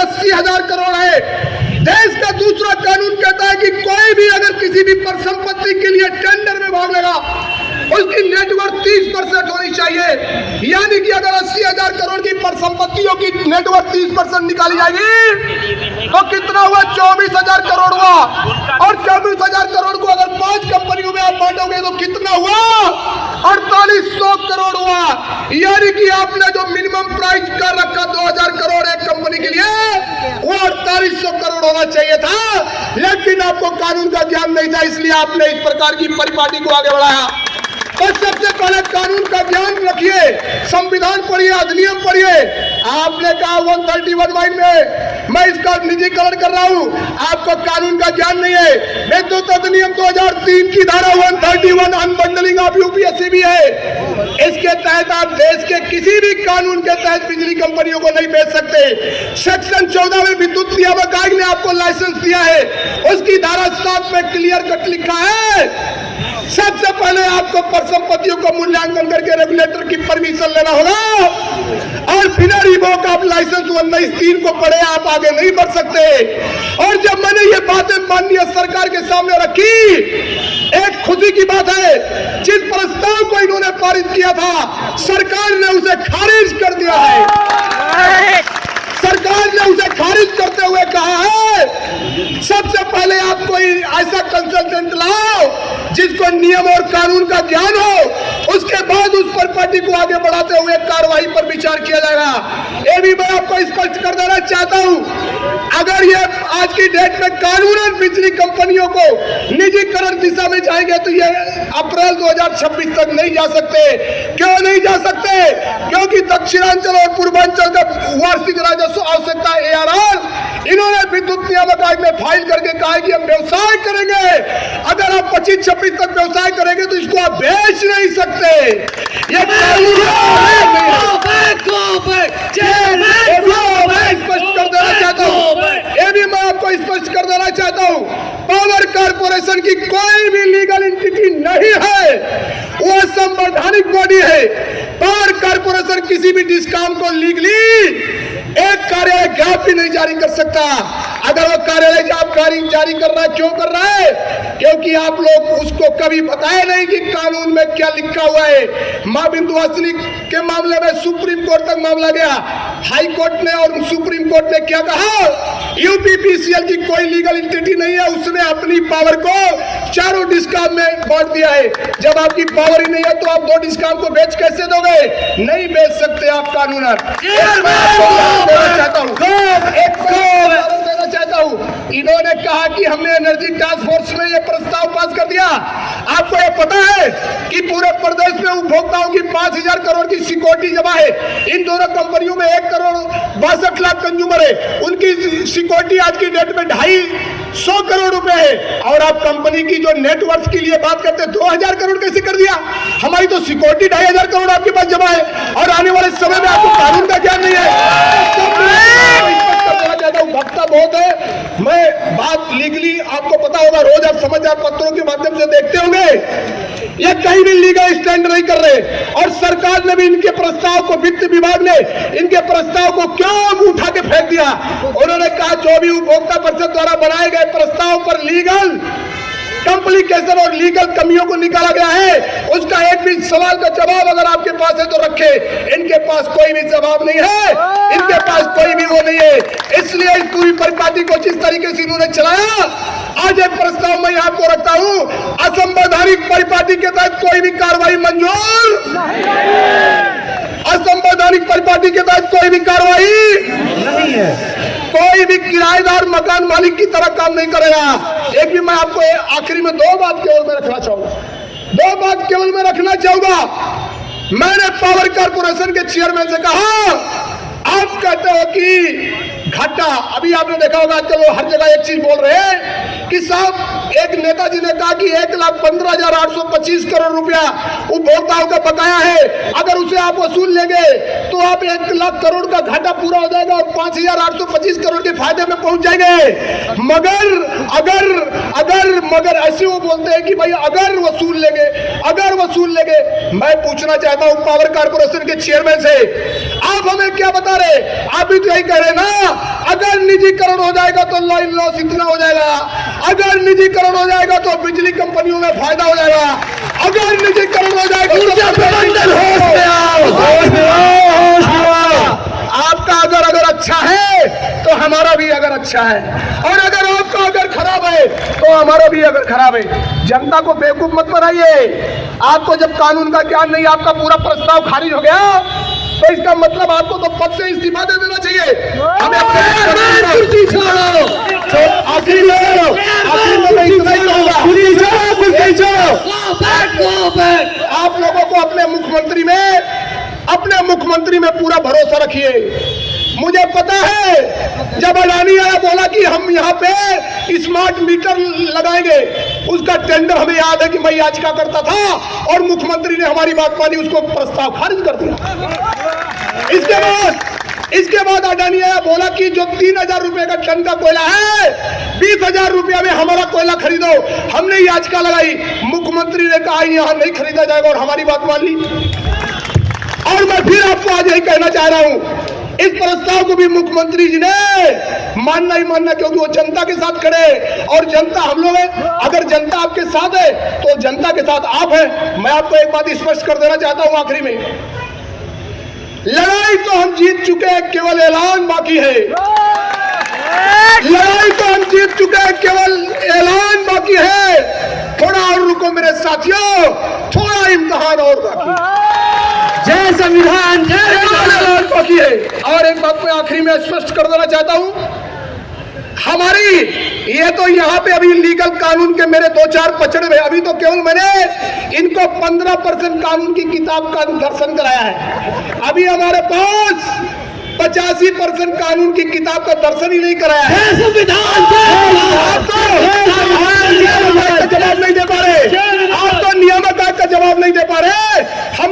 80,000 करोड़ है। देश का दूसरा कानून कहता है कि कोई भी अगर किसी भी परिसंपत्ति के लिए टेंडर में भाग लेगा उसकी नेटवर्थ 30% होनी चाहिए। यानी कि अगर 80,000 करोड़ की परिसंपत्तियों की नेटवर्थ 30% निकाली जाएगी तो कितना हुआ? 24,000 करोड़ हुआ। और 24,000 करोड़ को अगर 5 कंपनियों में आप बांटोगे तो कितना हुआ? 4800 करोड़ हुआ। यानी कि आपने जो मिनिमम प्राइस कर रखा 2,000 करोड़ एक कंपनी के लिए, वो 4800 करोड़ होना चाहिए था। लेकिन आपको कानून का ज्ञान नहीं था, इसलिए आपने इस प्रकार की परिपाटी को आगे बढ़ाया। तो सबसे पहले कानून का ज्ञान रखिए, संविधान पढ़िए, अधिनियम पढ़िए। आपने कहा 131 में मैं इसका निजीकरण कर रहा हूं, आपको कानून का ज्ञान नहीं है। विद्युत अधिनियम 2003 की धारा 131 अनबंडलिंग ऑफ यूपीएससी भी है। इसके तहत आप देश के किसी भी कानून के तहत बिजली कंपनियों को नहीं बेच सकते। सेक्शन 14 में विद्युत नियामक आयोग ने आपको लाइसेंस दिया है, उसकी धारा 7 में क्लियर कट लिखा है सबसे पहले आपको परिसंपत्तियों को मूल्यांकन करके रेगुलेटर की परमिशन लेना होगा और बिना रिवोक आप लाइसेंस 19(3) को पढ़े आप आगे नहीं बढ़ सकते। और जब मैंने ये बातें माननीय सरकार के सामने रखी, एक खुशी की बात है, जिस प्रस्ताव को इन्होंने पारित किया था सरकार ने उसे खारिज कर दिया है। सरकार ने उसे खारिज करते हुए कहा है सबसे पहले आप कोई ऐसा कंसल्टेंट लाओ जिसको नियम और कानून का ज्ञान हो, उसके बाद उस पर पार्टी को आगे बढ़ाते हुए कार्रवाई पर विचार किया जाएगा। ये भी मैं आपको स्पष्ट कर देना चाहता हूं, अगर ये आज की डेट में कानूनन बिजली कंपनियों को निजीकरण दिशा में जाएंगे तो ये अप्रैल 2026 तक नहीं जा सकते। क्यों नहीं जा सकते? क्योंकि दक्षिणांचल और पूर्वांचल का वार्षिक राजस्व आवश्यकता ARR इन्होंने विद्युत नियामक आयोग में फाइल करके कहा है कि हम व्यवसाय करेंगे। अगर आप 25-26 तक व्यवसाय करेंगे तो इसको आप बेच नहीं सकते। ये स्पष्ट कर देना चाहता हूँ, ये भी मैं आपको स्पष्ट कर देना चाहता हूँ, पावर कारपोरेशन की कोई भी लीगल एंटिटी नहीं है, वो संवैधानिक बॉडी है। पावर कारपोरेशन किसी भी डिस्कॉम को लीगली एक कार्यालय ज्ञाप भी नहीं जारी कर सकता। अगर वो कार्यालय ज्ञाप जारी कर रहा है, क्यों कर रहा है? क्योंकि आप लोग उसको कभी बताए नहीं कि कानून में क्या लिखा हुआ है। मां बिंदुवासिनी के मामले में सुप्रीम कोर्ट तक मामला गया, हाई कोर्ट ने और सुप्रीम कोर्ट ने क्या कहा? यूपीपीसीएल की कोई लीगल एंटिटी नहीं है, उसने अपनी पावर को चारों डिस्कॉम में बांट दिया है। जब आपकी पावर ही नहीं है तो आप 2 डिस्कॉम को बेच कैसे दोगे? नहीं बेच सकते आप कानूनन। देना चाहता हूं, इन्होंने कहा कि हमने एनर्जी टास्क फोर्स में ये प्रस्ताव पास कर दिया। आपको ये पता है कि पूरे प्रदेश में उपभोक्ताओं की 5,000 करोड़ की सिक्योरिटी जमा है। इन दोनों कंपनियों में 1,62,00,000 कंज्यूमर है, उनकी सिक्योरिटी आज की डेट में 250 करोड़ रुपए है। और आप कंपनी की जो नेटवर्थ के लिए बात करते हैं 2,000 करोड़ कैसे कर दिया? हमारी तो सिक्योरिटी 2,500 करोड़ आपके पास जमा है और आने वाले समय में आपको कानून का ज्ञान नहीं है। भक्ता बहुत है, मैं बात लीगली आपको पता होगा, रोज आप समाचार पत्रों के माध्यम से देखते होंगे, ये कहीं भी लीगल स्टैंड नहीं कर रहे। और सरकार ने भी इनके प्रस्ताव को, वित्त विभाग ने इनके प्रस्ताव को क्यों उठा के फेंक दिया? उन्होंने कहा जो भी उपभोक्ता परिषद द्वारा बनाए गए प्रस्ताव पर लीगल कॉम्प्लिकेशन और लीगल कमियों को निकाला गया है, उसका एक भी सवाल का जवाब अगर आपके पास है तो रखे। इनके पास कोई भी जवाब नहीं है, इनके पास कोई भी वो नहीं है। इसलिए इस पूरी परिपाटी को जिस तरीके से इन्होंने चलाया, आज एक प्रस्ताव मैं आपको रखता हूं, असंवैधानिक परिपाटी के तहत कोई भी कार्रवाई मंजूर असंवैधानिक परिपाटी के तहत कोई भी कार्रवाई नहीं है। कोई भी किराएदार मकान मालिक की तरह काम नहीं करेगा। एक भी मैं आपको आखिरी में 2 बात केवल मैं रखना चाहूंगा, 2 बात केवल मैं रखना चाहूंगा। मैंने पावर कारपोरेशन के चेयरमैन से कहा, आप कहते हो कि घाटा, अभी आपने देखा होगा आजकल वो हर जगह एक चीज बोल रहे हैं कि साहब, एक नेताजी ने कहा कि 1,15,825 करोड़ रुपया उपभोक्ताओं का बकाया है, अगर उसे आप वसूल लेंगे तो आप 1 लाख करोड़ का घाटा पूरा हो जाएगा और 5,825 करोड़ के फायदे में पहुंच जाएंगे। मगर ऐसे वो बोलते हैं कि भाई अगर वसूल लेंगे। मैं पूछना चाहता हूं पावर कारपोरेशन के चेयरमैन से, आप हमें क्या बता रहे? आप भी तो यही कह रहे ना, अगर निजीकरण हो जाएगा तो लाइन लॉस इतना हो जाएगा, अगर निजीकरण हो जाएगा तो बिजली कंपनियों में फायदा हो जाएगा, अगर निजीकरण हो जाएगा आपका अगर अच्छा है तो हमारा भी अगर अच्छा है, और अगर आपका अगर खराब है तो हमारा भी अगर खराब है। जनता को बेवकूफ मत बनाइए। आपको जब कानून का ज्ञान नहीं, आपका पूरा प्रस्ताव खारिज हो गया तो इसका मतलब आपको तो पद से इस्तीफा दे देना चाहिए। हमें कुर्सी छोड़ो, आखिर में मैं इतना ही कहूंगा, आप लोगों को अपने मुख्यमंत्री में पूरा भरोसा रखिए। मुझे पता है जब अडानी आया बोला कि हम यहाँ पे स्मार्ट मीटर लगाएंगे, उसका टेंडर हमें याद है कि मैं याचिका करता था और मुख्यमंत्री ने हमारी बात मानी, उसको प्रस्ताव खारिज कर दिया। इसके बाद अडानी आया बोला कि जो 3,000 रुपए का टन का कोयला है 20,000 रुपया में हमारा कोयला खरीदो। हमने याचिका लगाई, मुख्यमंत्री ने कहा यहाँ नहीं खरीदा जाएगा और हमारी बात मान ली। और मैं फिर आपको आज यही कहना चाह रहा हूं, इस प्रस्ताव को भी मुख्यमंत्री जी ने मानना ही मानना, क्योंकि वो जनता के साथ खड़े और जनता हम लोग हैं। अगर जनता आपके साथ है तो जनता के साथ आप हैं। मैं आपको एक बात स्पष्ट कर देना चाहता हूं आखिरी में, लड़ाई तो हम जीत चुके हैं, केवल ऐलान बाकी है। लड़ाई तो हम जीत चुके हैं, केवल ऐलान बाकी है। थोड़ा और रुको मेरे साथियों, थोड़ा इम्तिहान और बाकी। जय संविधान, जय बाकी है। और एक बात मैं आखिरी में स्पष्ट कर देना चाहता हूं, हमारी ये तो यहाँ पे अभी लीगल कानून के मेरे 2-4 पचड़े हुए, अभी तो केवल मैंने इनको 15% कानून की किताब का दर्शन कराया है। अभी हमारे पास 85% कानून की किताब का दर्शन ही नहीं कराया है। संविधान जवाब नहीं दे पा रहे, आप तो नियामक आयोग का जवाब नहीं दे पा रहे।